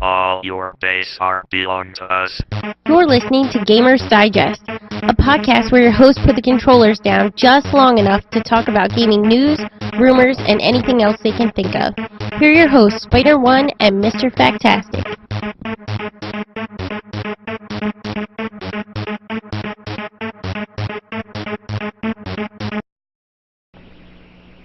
All your base art belong to us. You're listening to Gamers Digest, a podcast where your hosts put the controllers down just long enough to talk about gaming news, rumors, and anything else they can think of. Here are your hosts, Spider-One and Mr. Factastic.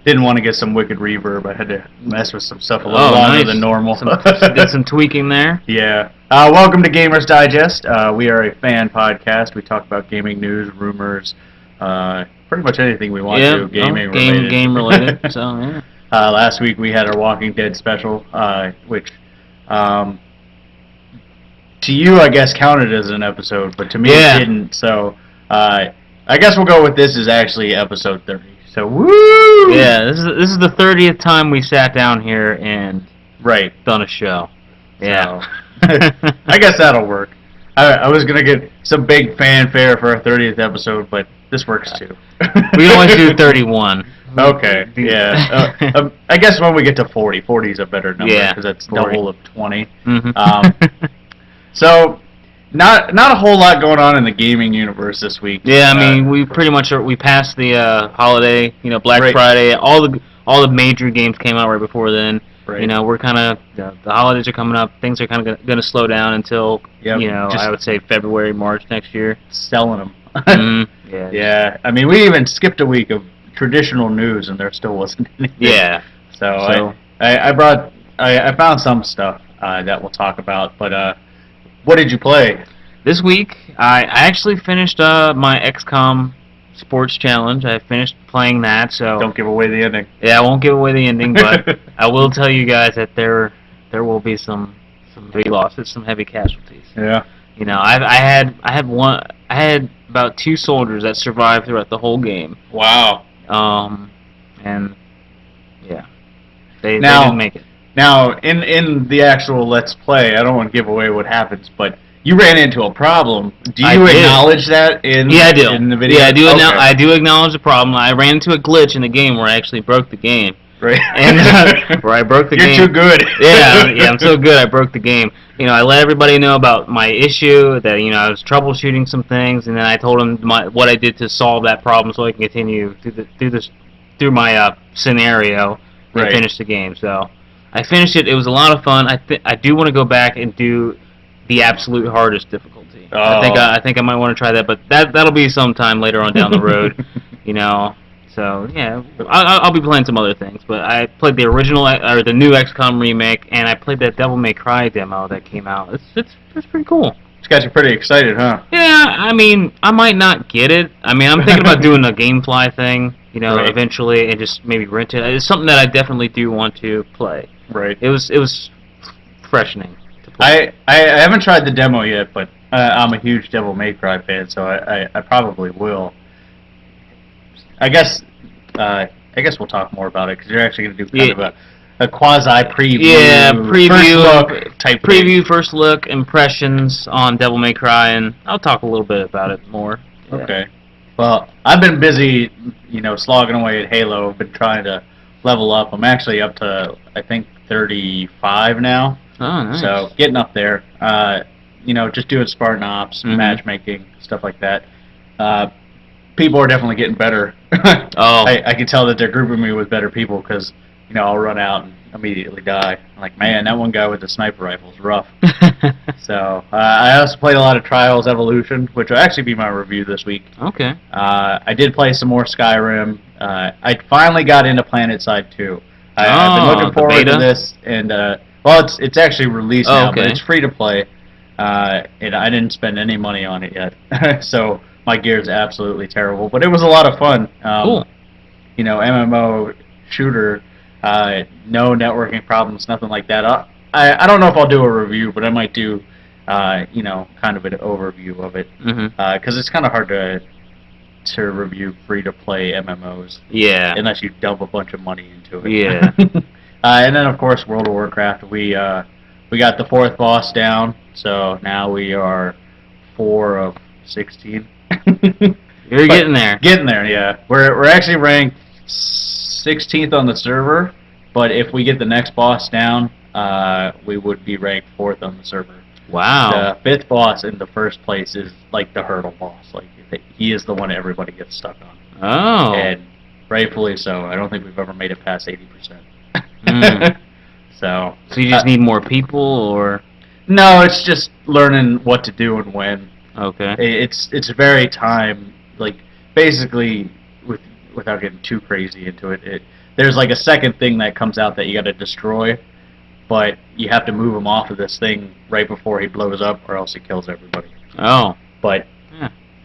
Didn't want to get some wicked reverb. I had to mess with some stuff a little longer than normal. Did some tweaking there. Yeah. Welcome to Gamers Digest. We are a fan podcast. We talk about gaming news, rumors, pretty much anything we want to. Gaming related. Game related. So yeah. Last week we had our Walking Dead special, which to you I guess counted as an episode, but to me it didn't. So I guess we'll go with this is actually episode 30. So woo! Yeah, this is the 30th time we sat down here and done a show. Yeah. So, I guess that'll work. I was gonna get some big fanfare for our 30th episode, but this works too. We always do 31. Okay. Yeah. I guess when we get to 40, 40 is a better number because that's 40. double of 20. Mm-hmm. So. Not a whole lot going on in the gaming universe this week. Yeah, I mean, we pretty much we passed the holiday, Black Friday. All the major games came out right before then. Right. We're kind of the holidays are coming up. Things are kind of going to slow down until I would say February, March next year. Selling them. Mm-hmm. Yeah. Yeah. I mean, we even skipped a week of traditional news, and there still wasn't anything. Yeah. So I found some stuff that we'll talk about, but. What did you play? This week, I actually finished my XCOM Sports Challenge. I finished playing that, so... Don't give away the ending. Yeah, I won't give away the ending, but I will tell you guys that there will be some big losses, some heavy casualties. Yeah. I had about 2 soldiers that survived throughout the whole game. Wow. And yeah, they didn't make it. Now, in the actual Let's Play, I don't want to give away what happens, but you ran into a problem. Do you acknowledge that in the video? Yeah, I do acknowledge the problem. I ran into a glitch in the game where I actually broke the game. Right. And where I broke the game. You're too good. Yeah, I'm so good I broke the game. I let everybody know about my issue, that I was troubleshooting some things, and then I told them what I did to solve that problem so I can continue through my scenario and finish the game. So I finished it. It was a lot of fun. I do want to go back and do the absolute hardest difficulty. Oh. I think I might want to try that, but that'll be sometime later on down the road. So yeah, I'll be playing some other things. But I played the original or the new XCOM remake, and I played that Devil May Cry demo that came out. It's pretty cool. These guys are pretty excited, huh? Yeah, I mean, I might not get it. I mean, I'm thinking about doing a GameFly thing, eventually, and just maybe rent it. It's something that I definitely do want to play. Right. It was freshening to play. I haven't tried the demo yet, but I'm a huge Devil May Cry fan, so I probably will. I guess we'll talk more about it because you're actually going to do kind of a quasi preview. Yeah, preview, first look, impressions on Devil May Cry, and I'll talk a little bit about it more. Yeah. Okay. Well, I've been busy, slogging away at Halo. I've been trying to level up. I'm actually up to, I think, 35 now. Oh, nice. So getting up there. Just doing Spartan Ops, matchmaking, stuff like that. People are definitely getting better. I can tell that they're grouping me with better people because, I'll run out and immediately die. I'm like, man, that one guy with the sniper rifle is rough. So I also played a lot of Trials Evolution, which will actually be my review this week. Okay. I did play some more Skyrim. I finally got into PlanetSide 2. I've been looking forward to this, and it's actually released now, but it's free to play, and I didn't spend any money on it yet, so my gear's absolutely terrible. But it was a lot of fun. Cool. MMO shooter, no networking problems, nothing like that. I don't know if I'll do a review, but I might do, kind of an overview of it, because it's kind of hard to review free-to-play MMOs. Yeah. Unless you dump a bunch of money into it. Yeah. And then, of course, World of Warcraft. We got the 4th boss down, so now we are 4 of 16. You're getting there. Getting there, yeah. We're actually ranked 16th on the server, but if we get the next boss down, we would be ranked 4th on the server. Wow. The 5th boss in the first place is like the hurdle boss. Like he is the one everybody gets stuck on. Oh. And rightfully so. I don't think we've ever made it past 80%. So you just need more people, or? No, it's just learning what to do and when. Okay. It's very time, like, basically, without getting too crazy into it, there's like a second thing that comes out that you got to destroy, but you have to move him off of this thing right before he blows up, or else he kills everybody. Oh. But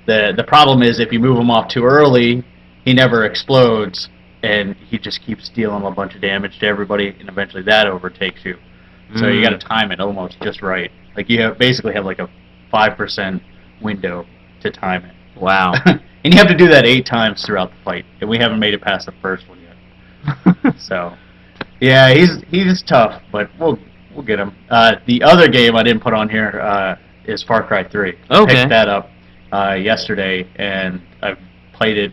the problem is if you move him off too early, he never explodes, and he just keeps dealing a bunch of damage to everybody, and eventually that overtakes you. So you got to time it almost just right. Like basically have like a 5% window to time it. Wow. And you have to do that 8 times throughout the fight, and we haven't made it past the first one yet. So, yeah, he's tough, but we'll get him. The other game I didn't put on here is Far Cry 3. I Okay. picked that up yesterday, and I've played it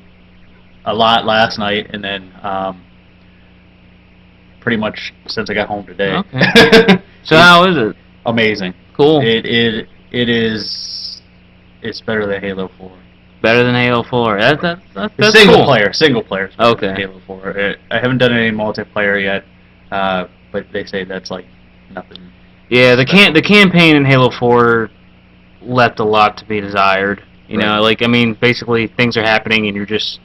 a lot last night, and then pretty much since I got home today. Okay. So how is it? Amazing. Cool. It is. It's better than Halo 4. Better than Halo 4. That's single cool. player. Single player. Is better than Okay. Halo 4. I haven't done any multiplayer yet, but they say that's like nothing. Yeah, the campaign in Halo 4 left a lot to be desired. You know, like, I mean, basically things are happening and you're just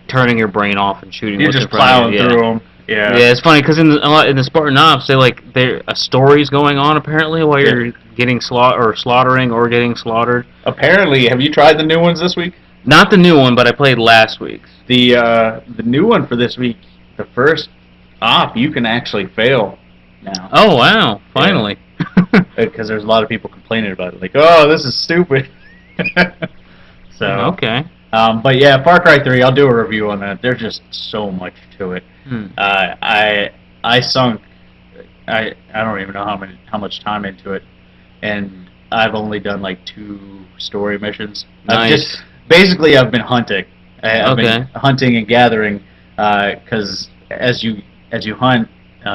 turning your brain off and shooting. You're what's just in front of you. plowing through them. Yeah. Yeah, it's funny because in the Spartan Ops, they like a story's going on apparently while you're getting slaughtering or getting slaughtered. Apparently, have you tried the new ones this week? Not the new one, but I played last week's. The new one for this week, the first op, you can actually fail now. Oh wow! Finally. Because there's a lot of people complaining about it, like, oh, this is stupid. So. Okay. But yeah, Far Cry 3, I'll do a review on that. There's just so much to it. I sunk, I don't even know how much time into it, and I've only done like 2 story missions. Nice. I've been hunting. I've been Okay. hunting and gathering, because as you hunt,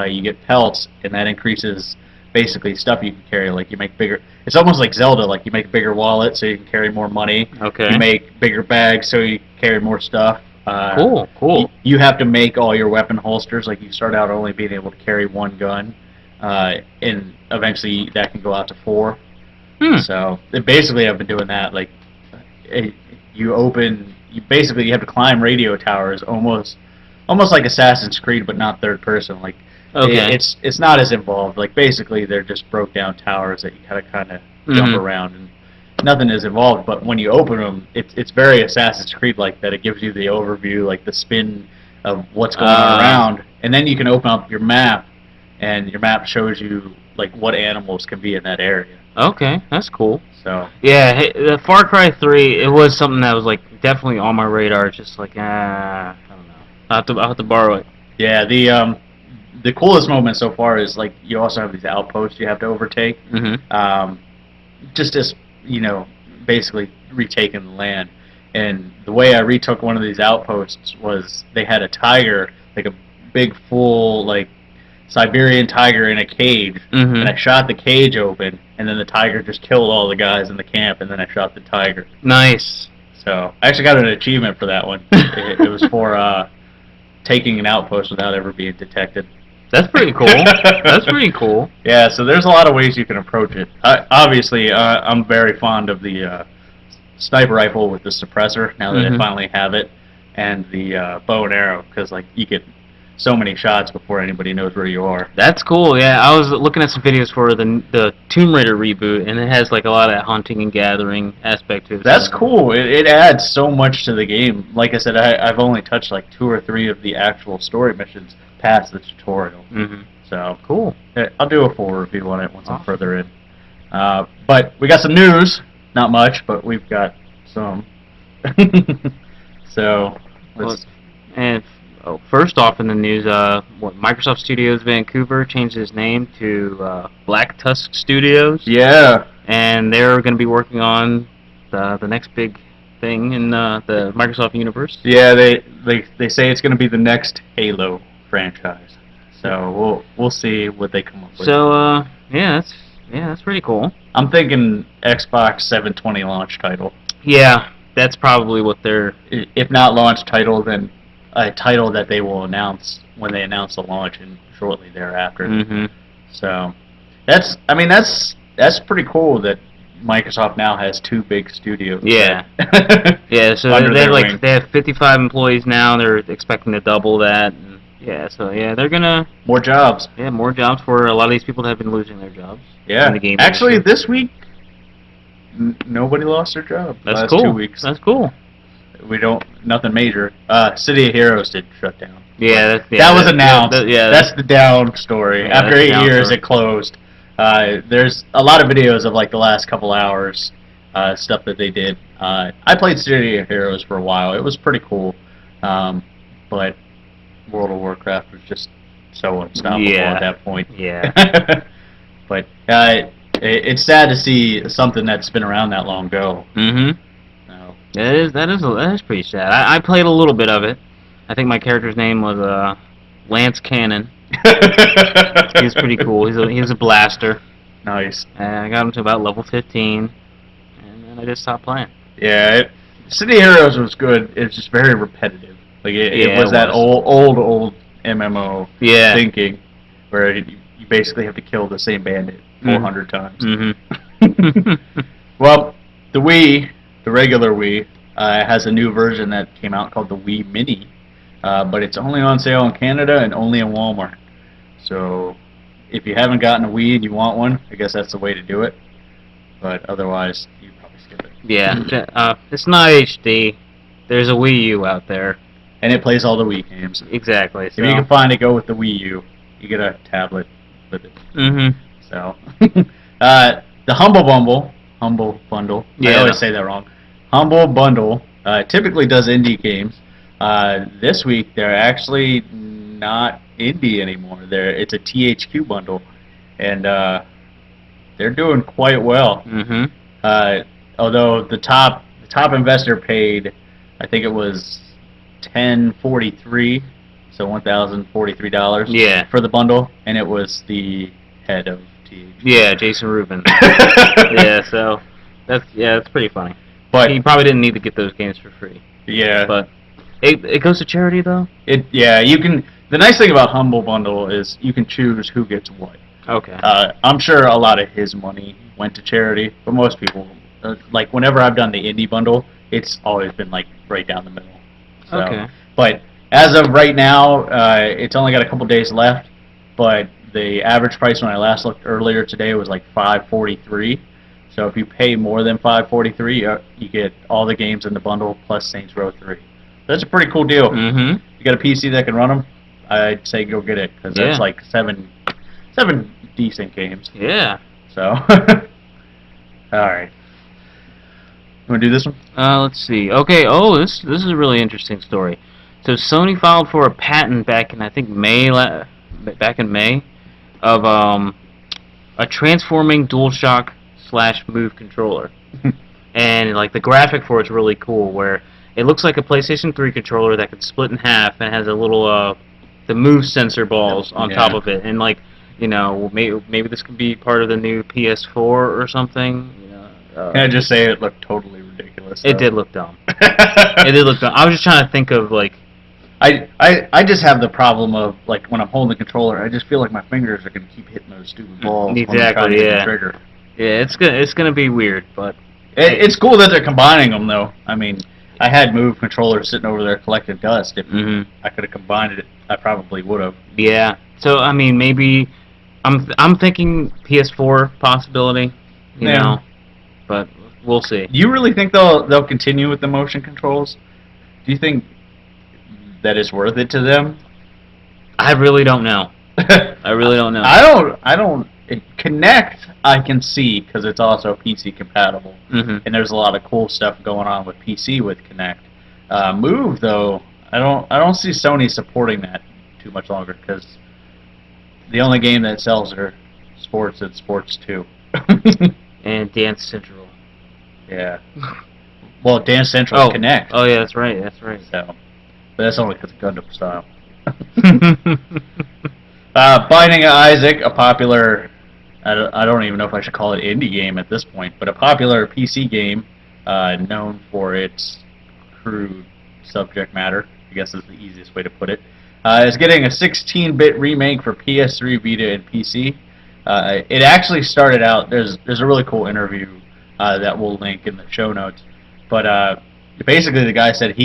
you get pelts, and that increases basically stuff you can carry. Like you make bigger. It's almost like Zelda. Like you make bigger wallets so you can carry more money. Okay. You make bigger bags so you can carry more stuff. Cool. You have to make all your weapon holsters. Like you start out only being able to carry 1 gun, and eventually that can go out to 4. So basically, I've been doing that. Like you have to climb radio towers, almost like Assassin's Creed, but not third person. Like it's not as involved. Like basically, they're just broke down towers that you gotta kind of jump around, and nothing is involved. But when you open them, it's very Assassin's Creed like that. It gives you the overview, like the spin of what's going on around, and then you can open up your map, and your map shows you like what animals can be in that area. Okay, that's cool. So yeah, the Far Cry 3, it was something that was like definitely on my radar. Just like I don't know, I'll have to borrow it. yeah, the coolest moment so far is like you also have these outposts you have to overtake. Just as basically retaking the land. And the way I retook one of these outposts was they had a tiger, like a big full like Siberian tiger in a cage, and I shot the cage open, and then the tiger just killed all the guys in the camp, and then I shot the tiger. Nice. So I actually got an achievement for that one. It was for taking an outpost without ever being detected. That's pretty cool. That's pretty cool. Yeah, so there's a lot of ways you can approach it. Obviously, I'm very fond of the sniper rifle with the suppressor, now that I finally have it, and the bow and arrow, because like you get so many shots before anybody knows where you are. That's cool. Yeah, I was looking at some videos for the Tomb Raider reboot, and it has like a lot of that hunting and gathering aspect to it. That's cool. It adds so much to the game. Like I said, I've only touched like 2 or 3 of the actual story missions past the tutorial. So cool. I'll do a full review on it once I'm further in. But we got some news. Not much, but we've got some. So let's. First off in the news, Microsoft Studios Vancouver changed its name to Black Tusk Studios. Yeah. And they're going to be working on the next big thing in the Microsoft universe. Yeah, they say it's going to be the next Halo franchise. So we'll see what they come up with. So that's pretty cool. I'm thinking Xbox 720 launch title. Yeah, that's probably what they're. If not launch title, then a title that they will announce when they announce the launch and shortly thereafter. Mm-hmm. So that's pretty cool that Microsoft now has 2 big studios. Yeah. Yeah, so they have 55 employees now. They're expecting to double that. And they're gonna more jobs. Yeah, more jobs for a lot of these people that have been losing their jobs. Yeah. In the game Actually, industry. this week nobody lost their job. That's last cool. 2 weeks. That's cool. Nothing major. City of Heroes did shut down. Yeah, that was announced. That's the down story. Yeah, After 8 years, it closed. There's a lot of videos of like the last couple hours, stuff that they did. I played City of Heroes for a while. It was pretty cool, but World of Warcraft was just so unstoppable at that point. Yeah. But it's sad to see something that's been around that long go. Mm-hmm. So. That is pretty sad. I played a little bit of it. I think my character's name was Lance Cannon. He was pretty cool. He was a blaster. Nice. And I got him to about level 15, and then I just stopped playing. Yeah, City of Heroes was good. It's just very repetitive. Like it was that old MMO thinking, where you basically have to kill the same bandit 400 times. Mm-hmm. Well, the Wii, the regular Wii, has a new version that came out called the Wii Mini, but it's only on sale in Canada and only in Walmart. So if you haven't gotten a Wii and you want one, I guess that's the way to do it. But otherwise, you probably skip it. Yeah, it's not HD. There's a Wii U out there. And it plays all the Wii games. Exactly. So. If you can find it, go with the Wii U. You get a tablet with it. Mm-hmm. So, the Humble Bundle. Yeah, I always say that wrong. Humble Bundle typically does indie games. This week they're actually not indie anymore. It's a THQ bundle, and they're doing quite well. Mm-hmm. Although the top investor paid, I think it was $1,043, so $1,043. Yeah. For the bundle, and it was the head of THQ. Yeah, Jason Rubin. Yeah, so that's pretty funny. But he probably didn't need to get those games for free. Yeah. But it goes to charity though. You can. The nice thing about Humble Bundle is you can choose who gets what. Okay. I'm sure a lot of his money went to charity, but most people, like whenever I've done the indie bundle, it's always been like right down the middle. So, okay. But as of right now, it's only got a couple days left. But the average price when I last looked earlier today was like $5.43. So if you pay more than $5.43, you get all the games in the bundle plus Saints Row 3. That's a pretty cool deal. Mm-hmm. You got a PC that can run them, I'd say go get it because that's like seven decent games. Yeah. So, all right. You want to do this one? Let's see. Okay. Oh, this is a really interesting story. So Sony filed for a patent back in I think May of a transforming DualShock /Move controller, and like the graphic for it's really cool, where it looks like a PlayStation 3 controller that could split in half and has a little the move sensor balls on top of it, and like maybe this could be part of the new PS4 or something. Can I just say it looked totally ridiculous? It did look dumb. It did look dumb. I was just trying to think of like. I just have the problem of like when I'm holding the controller, I just feel like my fingers are gonna keep hitting those stupid balls. Exactly. When I'm trying to hit the trigger. Yeah, it's gonna be weird, but it's cool that they're combining them though. I mean, I had Move controllers sitting over there collecting dust. If I could have combined it, I probably would have. Yeah. So I mean, maybe I'm thinking PS4 possibility. You know, but we'll see. Do you really think they'll continue with the motion controls? Do you think that it's worth it to them? I really don't know. I really don't know. I don't. Kinect I can see because it's also PC compatible, and there's a lot of cool stuff going on with PC with Kinect. Move though, I don't see Sony supporting that too much longer because the only game that sells are sports and Sports 2. And Dance Central. Yeah. Well, Dance Central Connect. Oh yeah, that's right. That's right. So, but that's only because of Gundam style. Binding of Isaac, a popular, I don't even know if I should call it indie game at this point, but a popular PC game known for its crude subject matter, I guess is the easiest way to put it, is getting a 16-bit remake for PS3, Vita, and PC. It actually started out, there's a really cool interview that we'll link in the show notes, but basically the guy said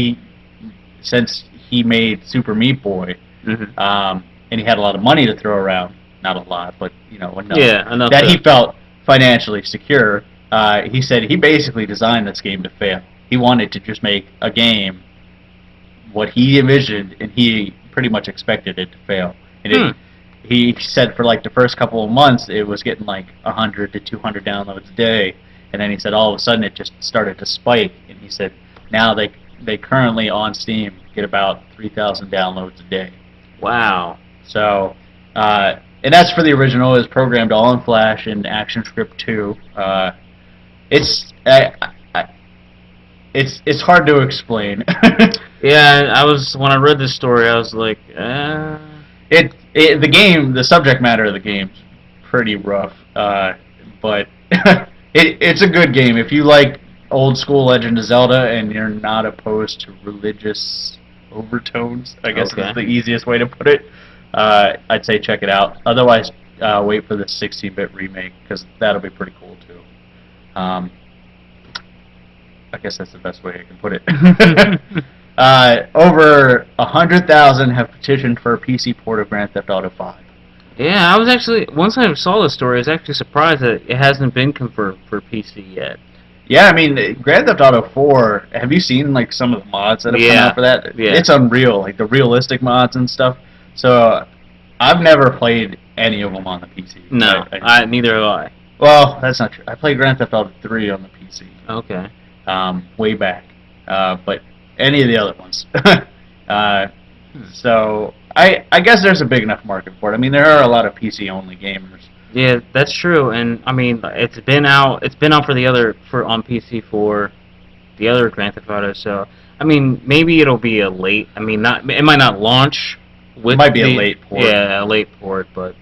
since he made Super Meat Boy, and he had a lot of money to throw around, not a lot, but enough, enough that he felt financially secure. He said he basically designed this game to fail. He wanted to just make a game what he envisioned, and he pretty much expected it to fail. And he said for like the first couple of months it was getting like 100 to 200 downloads a day, and then he said all of a sudden it just started to spike, and he said now they currently on Steam get about 3,000 downloads a day. Wow. So, and that's for the original. It's programmed all in Flash and ActionScript 2. It's hard to explain. Yeah, when I read this story, I was like, the subject matter of the game's pretty rough, but it's a good game if you like old school Legend of Zelda and you're not opposed to religious overtones. I guess is the easiest way to put it. I'd say check it out. Otherwise, wait for the 16-bit remake because that'll be pretty cool too. I guess that's the best way I can put it. Over 100,000 have petitioned for a PC port of Grand Theft Auto 5. Yeah, I was actually, once I saw this story, I was actually surprised that it hasn't been confirmed for PC yet. Yeah, I mean, Grand Theft Auto 4, have you seen like some of the mods that have come out for that? Yeah. It's unreal, like the realistic mods and stuff. So, I've never played any of them on the PC. No, neither have I. Well, that's not true. I played Grand Theft Auto 3 on the PC. Okay. Way back. But any of the other ones. So, I guess there's a big enough market for it. I mean, there are a lot of PC-only gamers. Yeah, that's true, and I mean, it's been out for the other on PC for the other Grand Theft Auto. So, I mean, maybe it'll be a late. I mean, it might not launch with. It might be a late port. Yeah, a late port, but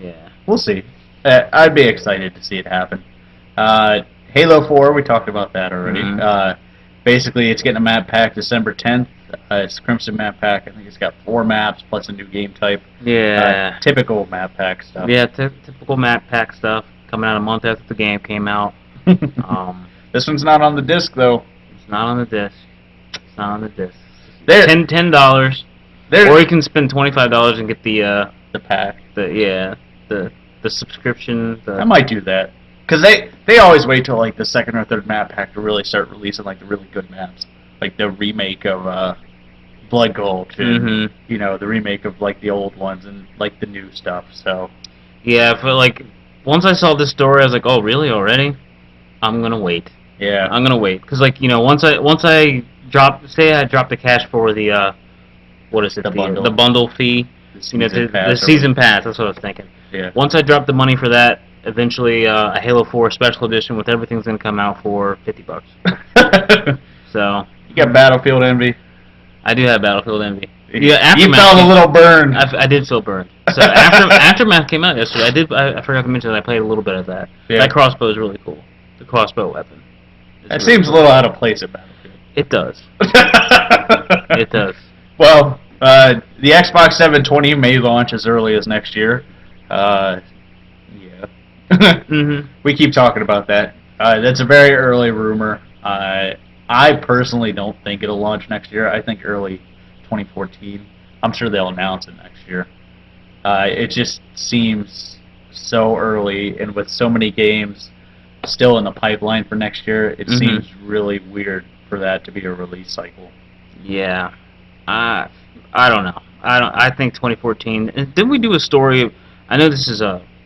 yeah, we'll see. I'd be excited to see it happen. Halo 4, we talked about that already. Basically, it's getting a map pack December 10th. It's Crimson map pack. I think it's got 4 maps plus a new game type. Yeah. Typical map pack stuff. Yeah, typical map pack stuff. Coming out a month after the game came out. This one's not on the disc, though. It's not on the disc. It's not on the disc. $10. Or you can spend $25 and get the pack. The subscription. I might do that. Because they always wait till like the second or third map pack to really start releasing like the really good maps. Like the remake of Blood Gold, and the remake of like the old ones and like the new stuff. So yeah, but like once I saw this story, I was like, oh really already? I'm gonna wait. Yeah, I'm gonna wait because like once I drop the cash for the what is it the bundle fee, the season pass. That's what I was thinking. Yeah. Once I drop the money for that, eventually a Halo 4 special edition with everything's gonna come out for $50. So. You got Battlefield Envy. I do have Battlefield Envy. Yeah, you felt a little burned. I did feel burned. So Aftermath came out yesterday. I forgot to mention that I played a little bit of that. Yeah. That crossbow is really cool. The crossbow weapon. That seems cool. A little out of place at Battlefield. It does. It does. Well, the Xbox 720 may launch as early as next year. Yeah. We keep talking about that. That's a very early rumor. I personally don't think it'll launch next year. I think early 2014. I'm sure they'll announce it next year. It just seems so early, and with so many games still in the pipeline for next year, it seems really weird for that to be a release cycle. Yeah. I don't know. I think 2014. And didn't we do a story? I know this is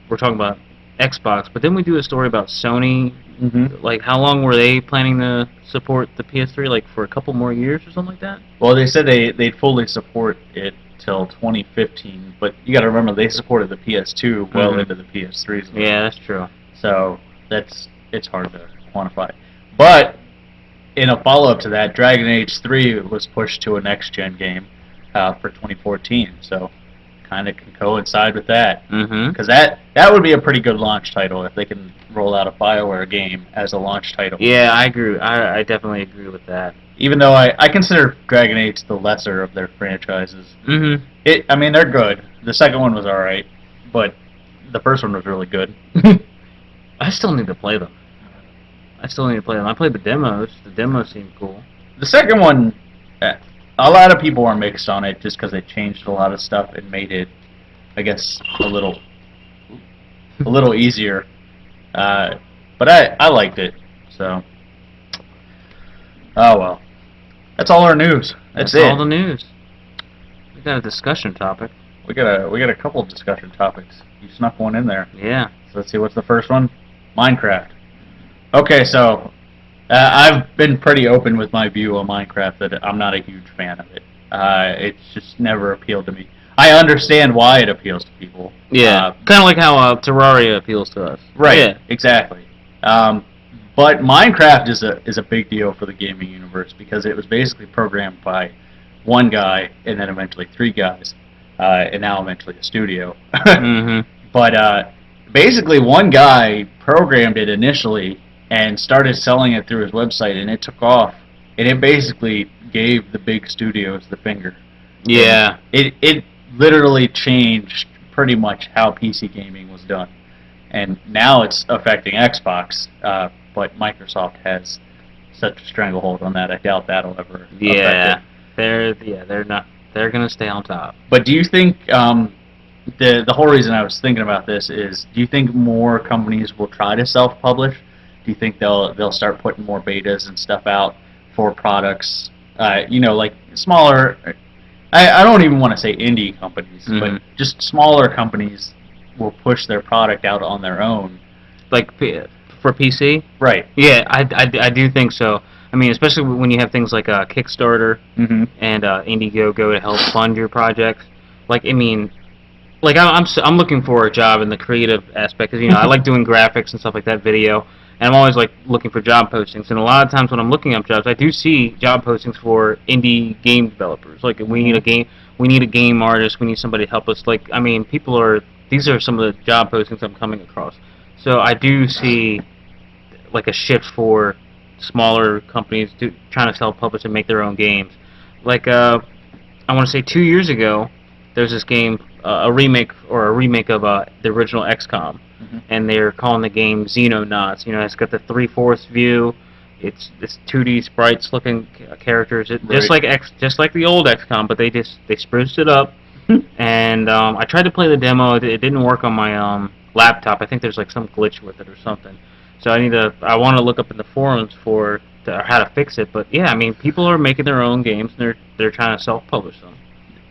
we're talking about Xbox, but didn't we do a story about Sony? Like, how long were they planning to support the PS3? Like, for a couple more years or something like that? Well, they said they'd fully support it till 2015, but you got to remember they supported the PS2 well into the PS3. Yeah, that's true. So it's hard to quantify. But in a follow-up to that, Dragon Age 3 was pushed to a next-gen game for 2014, so kind of can coincide with that. Because that would be a pretty good launch title if they can roll out a BioWare game as a launch title. Yeah, I agree. I definitely agree with that. Even though I consider Dragon Age the lesser of their franchises. I mean, they're good. The second one was alright, but the first one was really good. I still need to play them. I played the demos. The demos seemed cool. The second one, a lot of people are mixed on it just because they changed a lot of stuff and made it, I guess, a little easier. But I liked it, so. Oh well. That's all our news. That's it. all the news. We got a discussion topic. We got a couple of discussion topics. You snuck one in there. Yeah. So let's see, what's the first one? Minecraft. Okay, so I've been pretty open with my view on Minecraft that I'm not a huge fan of it. It's just never appealed to me. I understand why it appeals to people. Yeah. Kind of like how Terraria appeals to us. Right. Yeah. Exactly. But Minecraft is a big deal for the gaming universe because it was basically programmed by one guy and then eventually three guys, and now eventually a studio. But basically, one guy programmed it initially and started selling it through his website, and it took off. And it basically gave the big studios the finger. Yeah. And it literally changed pretty much how PC gaming was done. And now it's affecting Xbox, but Microsoft has such a stranglehold on that. I doubt that'll ever affect it. They're gonna stay on top. But do you think the whole reason I was thinking about this is, do you think more companies will try to self-publish? Do you think they'll start putting more betas and stuff out for products? Like smaller. I don't even want to say indie companies, but just smaller companies will push their product out on their own. Like for PC? Right. Yeah, I do think so. I mean, especially when you have things like Kickstarter and Indiegogo to help fund your projects. Like, I mean, like I'm looking for a job in the creative aspect because I like doing graphics and stuff like that, video, and I'm always like looking for job postings. And a lot of times when I'm looking up jobs, I do see job postings for indie game developers. Like, we need a game artist, we need somebody to help us. Like, I mean, these are some of the job postings I'm coming across. So I do see like a shift for smaller companies trying to self-publish and make their own games. Like, I want to say 2 years ago, there's this game, a remake of the original XCOM, and they're calling the game Xenonauts. It's got the 3/4 view. It's 2D sprites looking characters, just like the old XCOM, but they spruced it up. And I tried to play the demo. It didn't work on my laptop. I think there's like some glitch with it or something. So I want to look up in the forums for how to fix it. But yeah, I mean, people are making their own games and they're trying to self-publish them.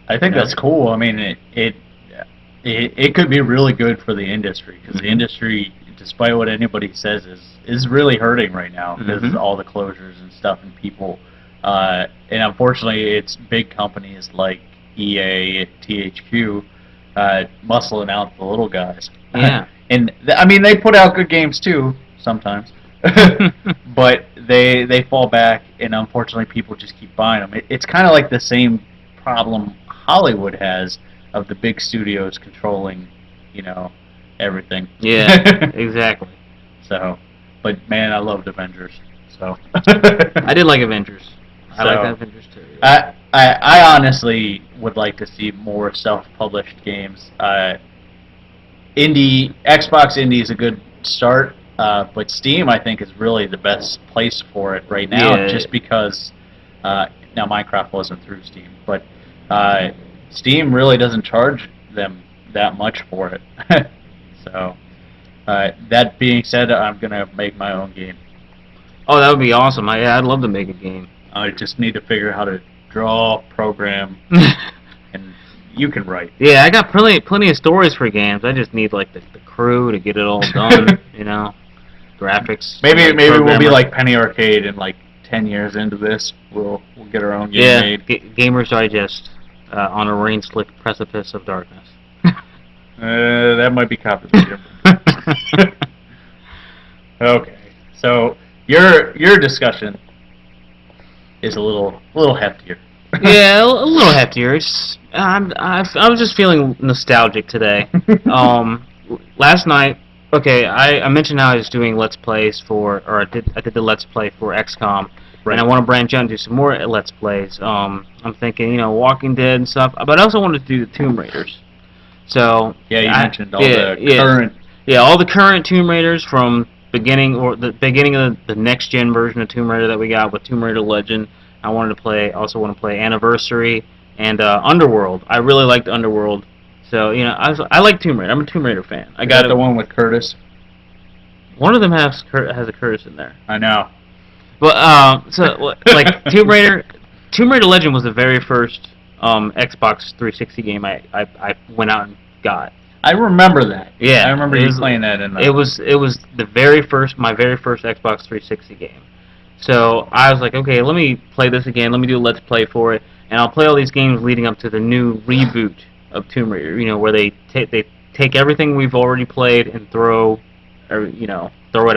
I think that's cool. I mean, it could be really good for the industry because the industry, despite what anybody says, is really hurting right now because of all the closures and stuff and people. And unfortunately, it's big companies like EA, THQ, muscling out the little guys. Yeah. And I mean, they put out good games too sometimes, but they fall back, and unfortunately, people just keep buying them. It's kind of like the same problem Hollywood has of the big studios controlling, everything. Yeah, exactly. So, but man, I loved Avengers. So I did like Avengers. I like Avengers too. Yeah. I honestly would like to see more self-published games. Xbox Indie is a good start, but Steam I think is really the best place for it right now, just because now Minecraft wasn't through Steam, but Steam really doesn't charge them that much for it. So that being said, I'm gonna make my own game. Oh, that would be awesome. I'd love to make a game. I just need to figure out how to draw, program, and you can write. Yeah, I got plenty of stories for games. I just need like the crew to get it all done. Graphics. Maybe we'll be like Penny Arcade, and like 10 years into this, we'll get our own game made. Gamers Digest on a rain-slick precipice of darkness. That might be copyrighted. Okay, so your discussion is a little heftier. Yeah, a little heftier. I was just feeling nostalgic today. Last night, okay, I mentioned how I was doing Let's Plays I did the Let's Play for XCOM, Right. and I want to branch out and do some more Let's Plays. I'm thinking, Walking Dead and stuff, but I also wanted to do the Tomb Raiders. So Yeah, you mentioned all the current. Yeah, all the current Tomb Raiders from the beginning of the next gen version of Tomb Raider that we got with Tomb Raider Legend. I want to play Anniversary and Underworld. I really liked Underworld, so I like Tomb Raider. I'm a Tomb Raider fan. I got the one with Curtis. One of them has a Curtis in there. I know. But so like Tomb Raider Legend was the very first Xbox 360 game I went out and got. I remember that. Yeah, I remember you playing that in the... It was my very first Xbox 360 game. So I was like, okay, let me play this again. Let me do a Let's Play for it, and I'll play all these games leading up to the new reboot of Tomb Raider. Where they take everything we've already played and throw it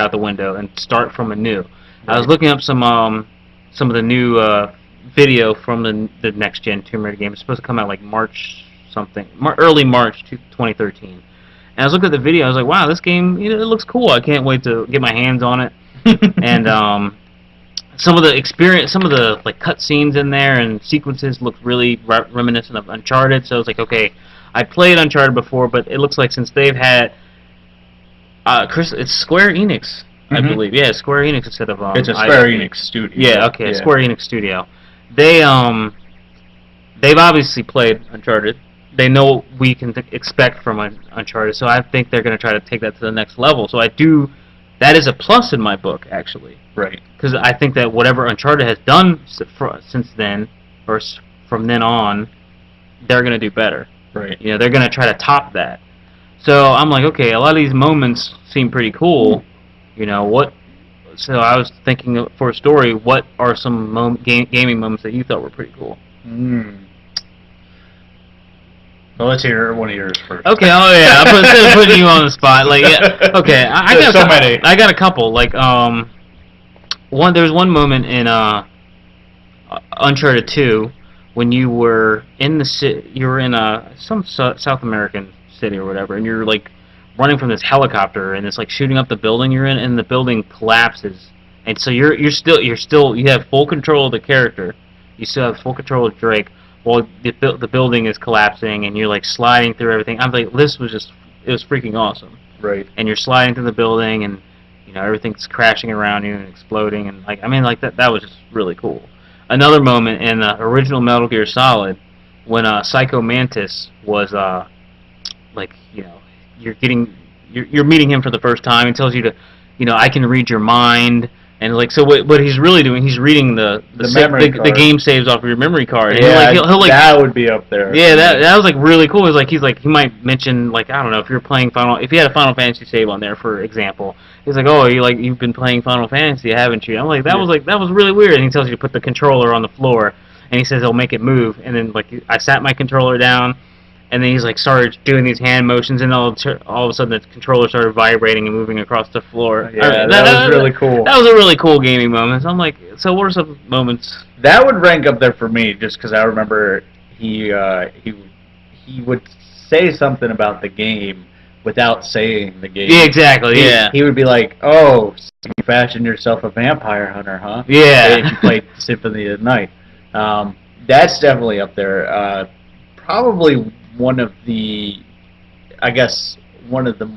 out the window and start from anew. Right. I was looking up some of the new video from the next gen Tomb Raider game. It's supposed to come out like early March 2013. And I was looking at the video. I was like, wow, this game it looks cool. I can't wait to get my hands on it. And some of the like cutscenes in there and sequences look really reminiscent of Uncharted. So I was like, okay, I played Uncharted before, but it looks like since they've had it's Square Enix, I believe. Yeah, Square Enix instead of it's a Square Enix studio. Yeah, okay, yeah. Square Enix studio. They've obviously played Uncharted. They know what we can expect from Uncharted, so I think they're going to try to take that to the next level. So that is a plus in my book, actually. Right. Because I think that whatever Uncharted has done since then, or from then on, they're going to do better. Right. They're going to try to top that. So I'm like, okay, a lot of these moments seem pretty cool. So I was thinking for a story, what are some gaming moments that you thought were pretty cool? Well, let's hear one of yours first. Okay. Oh yeah. Instead of putting you on the spot, like yeah. Okay. I got a couple. Like there was one moment in Uncharted 2 when you were in some South American city or whatever, and you're like running from this helicopter and it's like shooting up the building you're in, and the building collapses, and so you have full control of the character. You still have full control of Drake. Well, the building is collapsing, and you're like sliding through everything. I'm like, it was freaking awesome. Right. And you're sliding through the building, and everything's crashing around you and exploding, and that was just really cool. Another moment in the original Metal Gear Solid, when Psycho Mantis was you're meeting him for the first time. He tells you to, I can read your mind. And like, so what he's really doing, he's reading the game saves off of your memory card. Yeah, and he'll that would be up there. Yeah, that was like really cool. It was like he might mention, like, I don't know, if you're playing if you had a Final Fantasy save on there, for example, he's like, oh, you've been playing Final Fantasy, haven't you? I'm like, that was really weird. And he tells you to put the controller on the floor, and he says he'll make it move. And then I sat my controller down. And then he's like started doing these hand motions, and all of a sudden the controller started vibrating and moving across the floor. Yeah, that was really cool. That was a really cool gaming moment. So I'm like, so what are some moments? That would rank up there for me, just because I remember he would say something about the game without saying the game. Yeah, exactly. He would be like, "Oh, so you fashioned yourself a vampire hunter, huh? Yeah. And you played Symphony of the Night." That's definitely up there. Probably one of the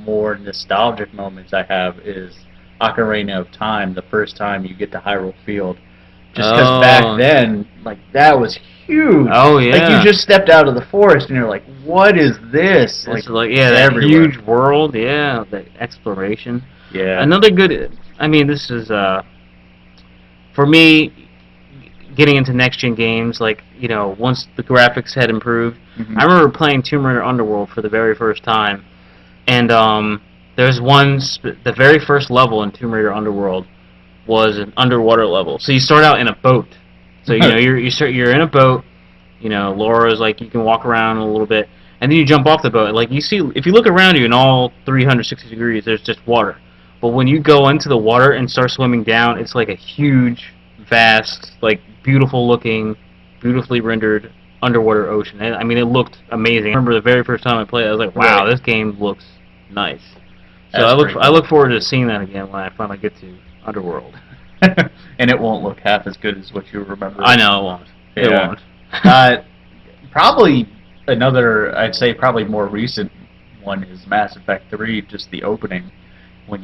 more nostalgic moments I have is Ocarina of Time, the first time you get to Hyrule Field. Just because back then, like, that was huge. Oh, yeah. Like, you just stepped out of the forest and you're like, what is this? That huge world, yeah, the exploration. Yeah. Another good, this is, for me, getting into next-gen games, like, once the graphics had improved, I remember playing Tomb Raider Underworld for the very first time, and there's the very first level in Tomb Raider Underworld was an underwater level. So you start out in a boat. So, you're in a boat, Laura's like, you can walk around a little bit, and then you jump off the boat. Like, you see, if you look around you in all 360 degrees, there's just water. But when you go into the water and start swimming down, it's like a huge, vast, like, beautiful looking, beautifully rendered underwater ocean. And, I mean, it looked amazing. I remember the very first time I played it, I was like, wow, Right. this game looks nice. So That's I look pretty I cool. look forward to seeing that again when I finally get to Underworld. And it won't look half as good as what you remember. I know it won't. It Yeah. won't. Probably another, I'd say probably more recent one is Mass Effect 3, just the opening when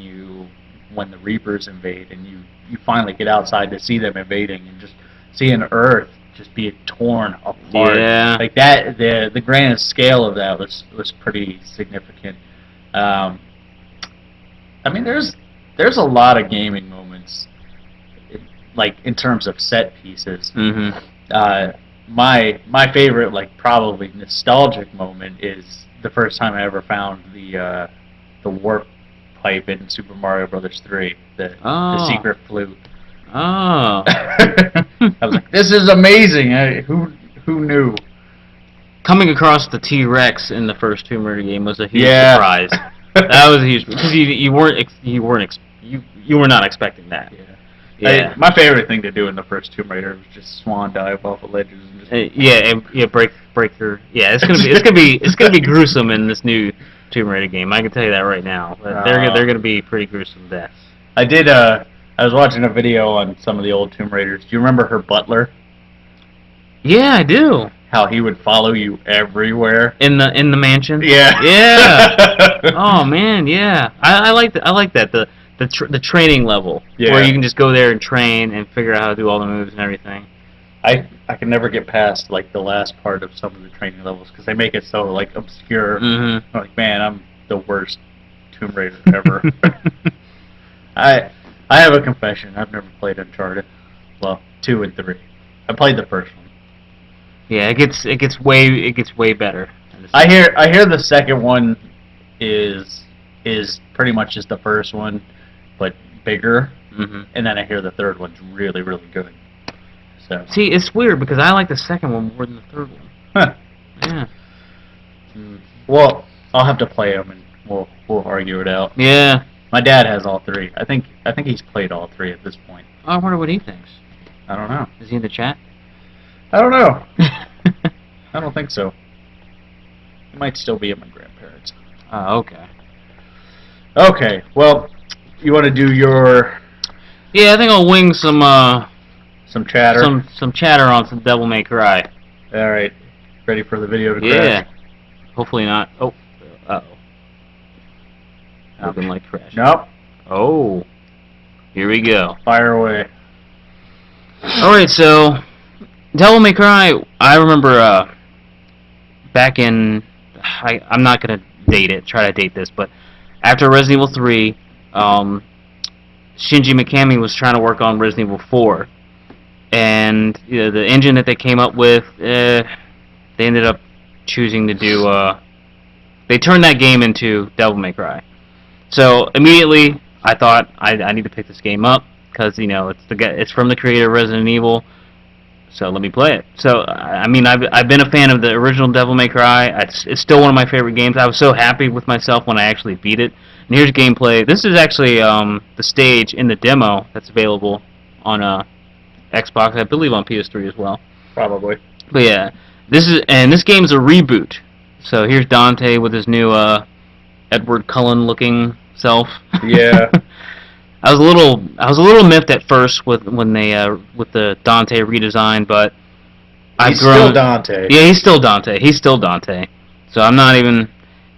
the Reapers invade and you finally get outside to see them invading and just seeing Earth just be torn apart. Yeah. Like that, the grand scale of that was pretty significant. I mean, there's a lot of gaming moments, like in terms of set pieces. Mm-hmm. My favorite, like probably nostalgic moment is the first time I ever found the warp pipe in Super Mario Brothers 3, the secret flute. Oh. I was like, this is amazing. Who knew? Coming across the T-Rex in the first Tomb Raider game was a huge Yeah. surprise. That was a huge because you were not expecting that. Yeah. Yeah. My favorite thing to do in the first Tomb Raider was just swan dive off of ledges and just break your. Yeah, it's gonna be gruesome in this new Tomb Raider game. I can tell you that right now. They're gonna be pretty gruesome deaths. I was watching a video on some of the old Tomb Raiders. Do you remember her butler? Yeah, I do. How he would follow you everywhere. In the mansion. Yeah. Yeah. Oh man, yeah. I like that. The training level where you can just go there and train and figure out how to do all the moves and everything. I can never get past like the last part of some of the training levels because they make it so like obscure. Mm-hmm. I'm like, man, I'm the worst Tomb Raider ever. I have a confession. I've never played Uncharted. Well, 2 and 3. I played the first one. Yeah, it gets way better. I hear the second one is pretty much just the first one, but bigger. Mm-hmm. And then I hear the third one's really, really good. So. See, it's weird because I like the second one more than the third one. Huh. Yeah. Well, I'll have to play them and we'll argue it out. Yeah. My dad has all 3. I think he's played all 3 at this point. I wonder what he thinks. I don't know. Is he in the chat? I don't know. I don't think so. He might still be at my grandparents'. Oh, okay. Okay. Well, you want to do your Yeah, I think I'll wing some chatter. some chatter on some Devil May Cry. All right. Ready for the video to crash? Yeah. Hopefully not. Oh. Uh-oh. Looking like crash. Nope. Oh. Here we go. Fire away. Alright, so Devil May Cry, I remember back in I'm not gonna try to date this, but after Resident Evil 3, Shinji Mikami was trying to work on Resident Evil 4. And the engine that they came up with, they ended up choosing to do they turned that game into Devil May Cry. So immediately I thought I need to pick this game up because it's from the creator of Resident Evil, so let me play it. So I mean I've been a fan of the original Devil May Cry. It's still one of my favorite games. I was so happy with myself when I actually beat it. And here's gameplay. This is actually the stage in the demo that's available on Xbox, I believe on PS3 as well. Probably. But yeah, this game's a reboot. So here's Dante with his new Edward Cullen looking self. Yeah. I was a little miffed at first with the Dante redesign, but He's still Dante. Yeah, he's still Dante. He's still Dante. So I'm not even.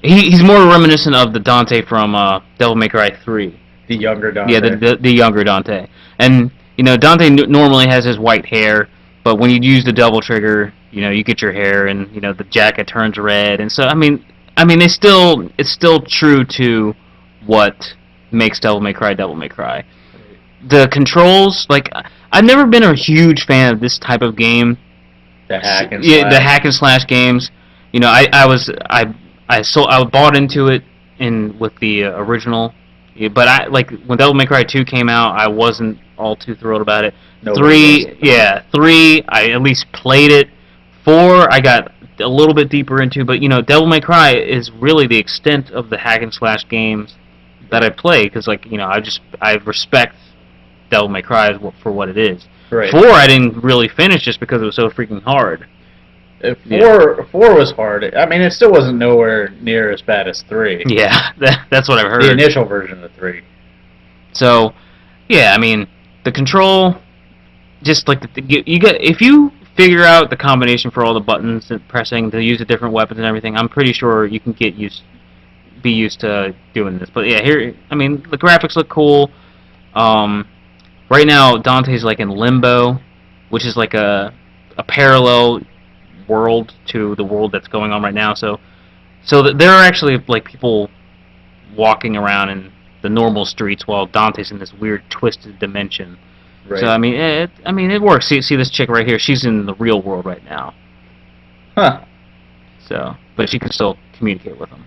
He's more reminiscent of the Dante from Devil May Cry 3. The younger Dante. Yeah, the younger Dante. And Dante normally has his white hair, but when you use the double trigger, you get your hair, and the jacket turns red, and so I mean, it's still true to what makes Devil May Cry Devil May Cry. The controls, like, I've never been a huge fan of this type of game. The hack and slash. Yeah, the hack and slash games. I bought into it with the original, but when Devil May Cry 2 came out, I wasn't all too thrilled about it. Nobody was. 3, I at least played it. 4, I got a little bit deeper into, but Devil May Cry is really the extent of the hack and slash games that I play, because I respect Devil May Cry for what it is. Right. 4 I didn't really finish just because it was so freaking hard. Four was hard. I mean, it still wasn't nowhere near as bad as 3. Yeah, that's what I've heard. The initial version of 3. So, yeah, I mean, the control, just like you get if you figure out the combination for all the buttons and pressing to use the different weapons and everything, I'm pretty sure you can be used to doing this. But yeah, here, I mean, the graphics look cool. Right now, Dante's like in limbo, which is like a parallel world to the world that's going on right now. So there are actually like people walking around in the normal streets while Dante's in this weird twisted dimension. Right. So I mean, it works. See this chick right here? She's in the real world right now. Huh. So, but she can still communicate with him.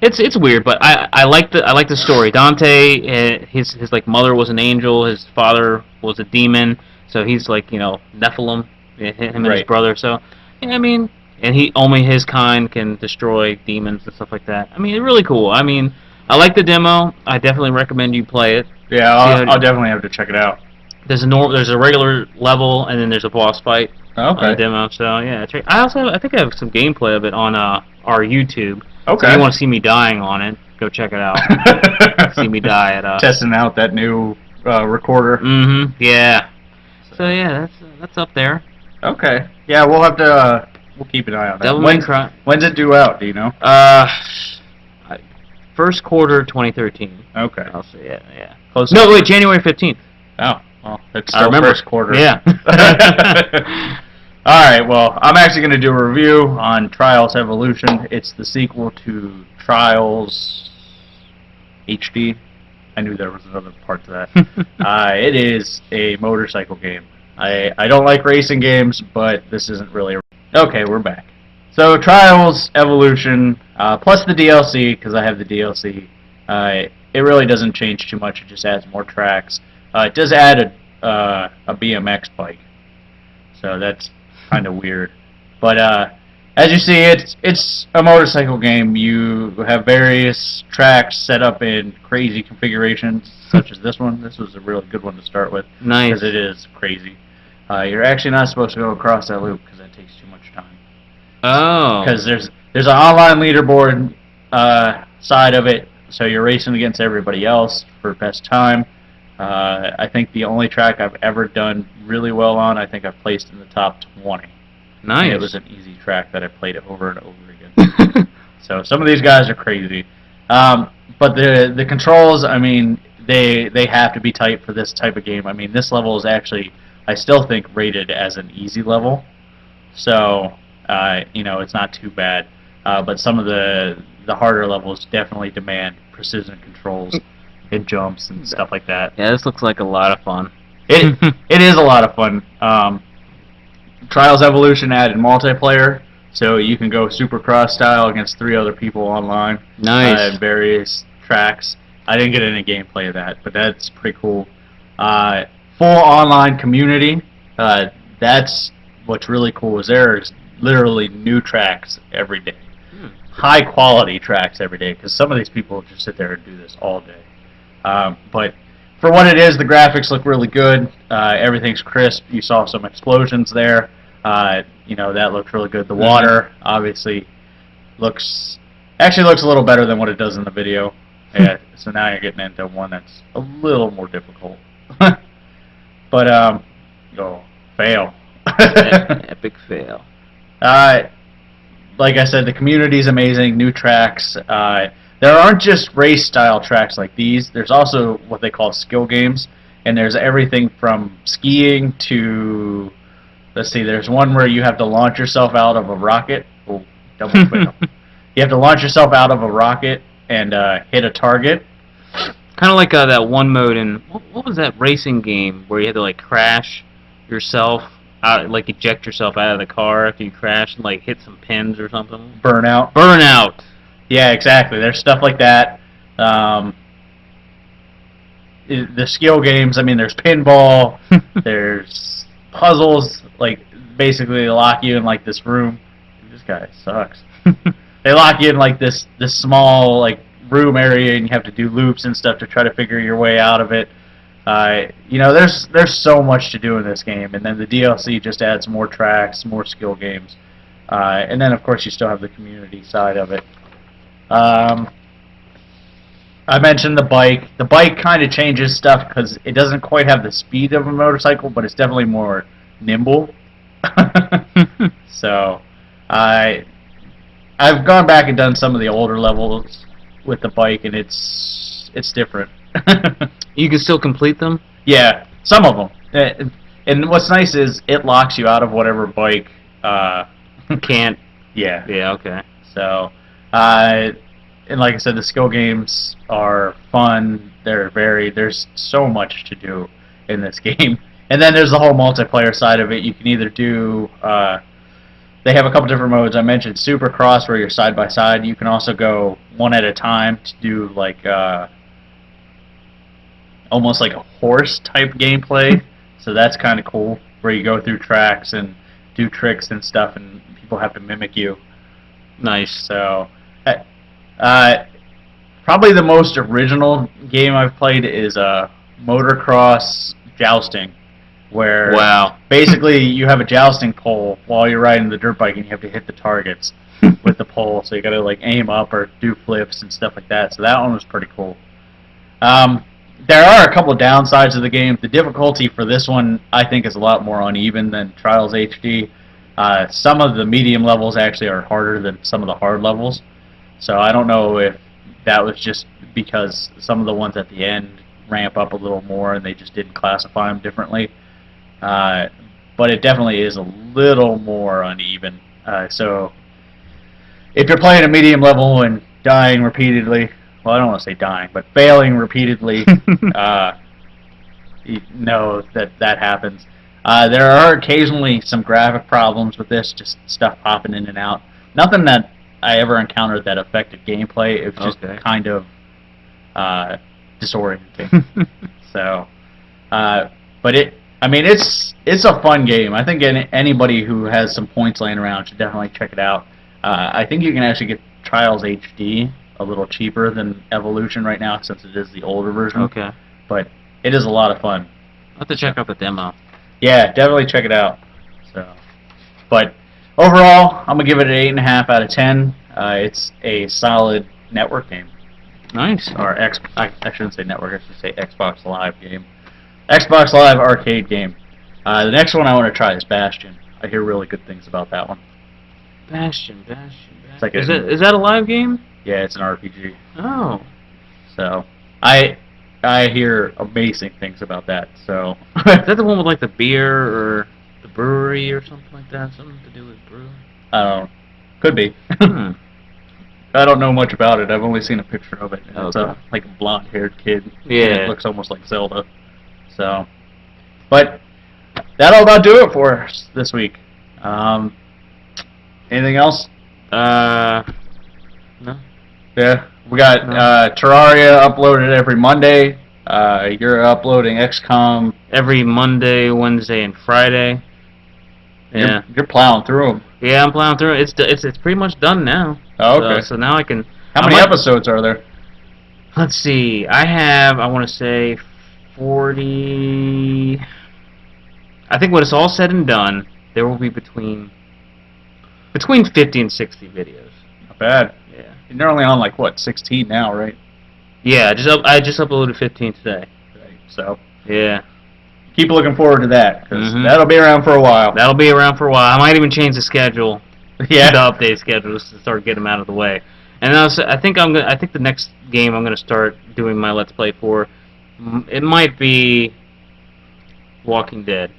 It's weird, but I like the story. Dante, his like mother was an angel, his father was a demon, so he's like, you know, Nephilim, him and his brother. So, yeah, I mean, and only his kind can destroy demons and stuff like that. I mean, it's really cool. I mean, I like the demo. I definitely recommend you play it. Yeah, I'll definitely have to check it out. There's a regular level, and then there's a boss fight on the demo. So yeah, I think I have some gameplay of it on our YouTube. Okay. So if you want to see me dying on it, go check it out. See me die at testing out that new recorder. Mm-hmm. Yeah. So yeah, that's up there. Okay. Yeah, we'll have to we'll keep an eye on that. Devil May Cry. When's it due out? Do you know? First quarter 2013. Okay. I'll say yeah. Close. No, wait, January 15th. Oh, well, it's still first quarter. Yeah. Alright, well, I'm actually going to do a review on Trials Evolution. It's the sequel to Trials HD. I knew there was another part to that. It is a motorcycle game. I don't like racing games, but this isn't really... Okay, we're back. So, Trials Evolution, plus the DLC, because I have the DLC, it really doesn't change too much. It just adds more tracks. It does add a BMX bike, so that's kind of weird. But as you see, it's a motorcycle game. You have various tracks set up in crazy configurations, such as this one. This was a really good one to start with. Nice. Because it is crazy. You're actually not supposed to go across that loop because that takes too much time. Oh. Because there's an online leaderboard side of it, so you're racing against everybody else for best time. I think the only track I've ever done really well on, I think I've placed in the top 20. Nice. And it was an easy track that I played over and over again. So some of these guys are crazy. But the controls, I mean, they have to be tight for this type of game. I mean, this level is actually, I still think, rated as an easy level. So, you know, it's not too bad. But some of the harder levels definitely demand precision controls. And jumps and stuff like that. Yeah, this looks like a lot of fun. It is a lot of fun. Trials Evolution added multiplayer, so you can go Supercross style against 3 other people online. Nice. At various tracks. I didn't get any gameplay of that, but that's pretty cool. Full online community. That's what's really cool. Is there's literally new tracks every day. High quality tracks every day, because some of these people just sit there and do this all day. But for what it is, the graphics look really good. Everything's crisp. You saw some explosions there. You know, that looked really good. The water obviously looks a little better than what it does in the video. Yeah, so now you're getting into one that's a little more difficult. But fail. Epic fail. Like I said, the community's amazing. New tracks. There aren't just race-style tracks like these. There's also what they call skill games, and there's everything from skiing to, let's see, there's one where you have to launch yourself out of a rocket. Oh, double fail. You have to launch yourself out of a rocket and hit a target. Kind of like that one mode in, what was that racing game where you had to, like, crash yourself out, like, eject yourself out of the car after you crash and, like, hit some pins or something? Burnout. Burnout! Yeah, exactly. There's stuff like that. The skill games, I mean, there's pinball, there's puzzles, like, basically they lock you in, like, this room. This guy sucks. They lock you in, like, this small, like, room area, and you have to do loops and stuff to try to figure your way out of it. There's so much to do in this game, and then the DLC just adds more tracks, more skill games, and then of course you still have the community side of it. I mentioned the bike. The bike kind of changes stuff because it doesn't quite have the speed of a motorcycle, but it's definitely more nimble. So, I've gone back and done some of the older levels with the bike, and it's different. You can still complete them? Yeah, some of them. And what's nice is it locks you out of whatever bike Can't. Yeah. Yeah, okay. So, and like I said, the skill games are fun. There's so much to do in this game. And then there's the whole multiplayer side of it. You can either do, they have a couple different modes. I mentioned Supercross, where you're side by side. You can also go one at a time to do like, almost like a horse type gameplay. So that's kind of cool, where you go through tracks and do tricks and stuff, and people have to mimic you. Nice. So, probably the most original game I've played is motocross jousting, where basically you have a jousting pole while you're riding the dirt bike, and you have to hit the targets with the pole. So you got to like aim up or do flips and stuff like that. So that one was pretty cool. There are a couple of downsides of the game. The difficulty for this one, I think, is a lot more uneven than Trials HD. Some of the medium levels actually are harder than some of the hard levels. So I don't know if that was just because some of the ones at the end ramp up a little more and they just didn't classify them differently. But it definitely is a little more uneven. So if you're playing a medium level and dying repeatedly, well, I don't want to say dying, but failing repeatedly, you know that happens. There are occasionally some graphic problems with this, just stuff popping in and out. Nothing that I ever encountered that affected gameplay. It was just kind of disorienting. So, but it's a fun game. I think anybody who has some points laying around should definitely check it out. I think you can actually get Trials HD a little cheaper than Evolution right now, since it is the older version. Okay. But it is a lot of fun. I'll have to check out the demo. Yeah, definitely check it out. So, but overall, I'm gonna give it an 8.5 out of 10. It's a solid network game. Nice. Or I shouldn't say network. I should say Xbox Live game. Xbox Live arcade game. The next one I want to try is Bastion. I hear really good things about that one. Bastion. It's like is that a live game? Yeah, it's an RPG. Oh. So I hear amazing things about that. So is that the one with like the beer or the brewery or something like that? Something to do with brew? I don't know. Could be. I don't know much about it. I've only seen a picture of it. It's like a blonde-haired kid. Yeah. And it looks almost like Zelda. So, but that'll about do it for us this week. Anything else? No. Yeah, we got Terraria uploaded every Monday. You're uploading XCOM every Monday, Wednesday, and Friday. Yeah. You're plowing through them. Yeah, I'm plowing through it. It's pretty much done now. Oh, okay. So now I can. How many episodes are there? Let's see. I want to say 40. I think when it's all said and done, there will be between 50 and 60 videos. Not bad. Yeah. And they're only on like what, 16 now, right? Yeah, I just uploaded 15 today. Right. So yeah. Keep looking forward to that, because that'll be around for a while. That'll be around for a while. I might even change the schedule. Yeah. The update schedule, just to start getting them out of the way. And also, I think the next game I'm gonna start doing my Let's Play for, it might be Walking Dead.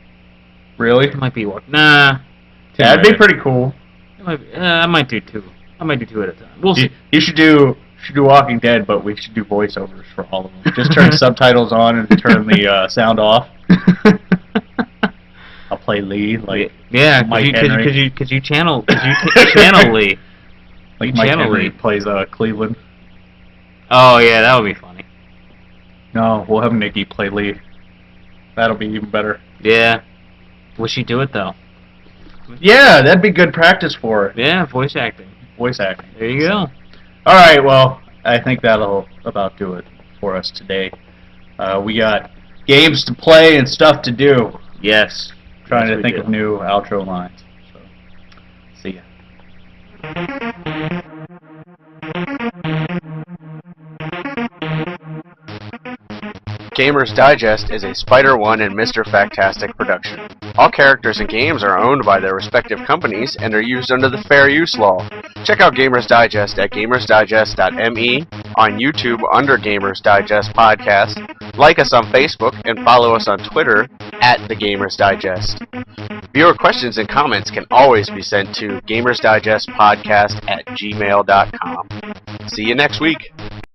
Really? It might be Nah. Yeah, that'd be pretty cool. It might be, I might do two. I might do two at a time. We'll see. You should do Walking Dead, but we should do voiceovers for all of them. Just turn subtitles on and turn the sound off. I'll play Lee, like Mike Henry. Could you channel Lee? Like Mike Henry plays Cleveland. Oh yeah, that would be funny. No, we'll have Nikki play Lee. That'll be even better. Yeah. Will she do it though? Yeah, that'd be good practice for her. Yeah, voice acting. Voice acting. There you go. All right, well, I think that'll about do it for us today. We got games to play and stuff to do. Yes. Trying Yes, to we think do. of new outro lines. So, see ya. Gamers Digest is a Spider One and Mr. Factastic production. All characters and games are owned by their respective companies and are used under the Fair Use Law. Check out Gamers Digest at gamersdigest.me, on YouTube under Gamers Digest Podcast, like us on Facebook, and follow us on Twitter at The Gamers Digest. Viewer questions and comments can always be sent to gamersdigestpodcast@gmail.com. See you next week.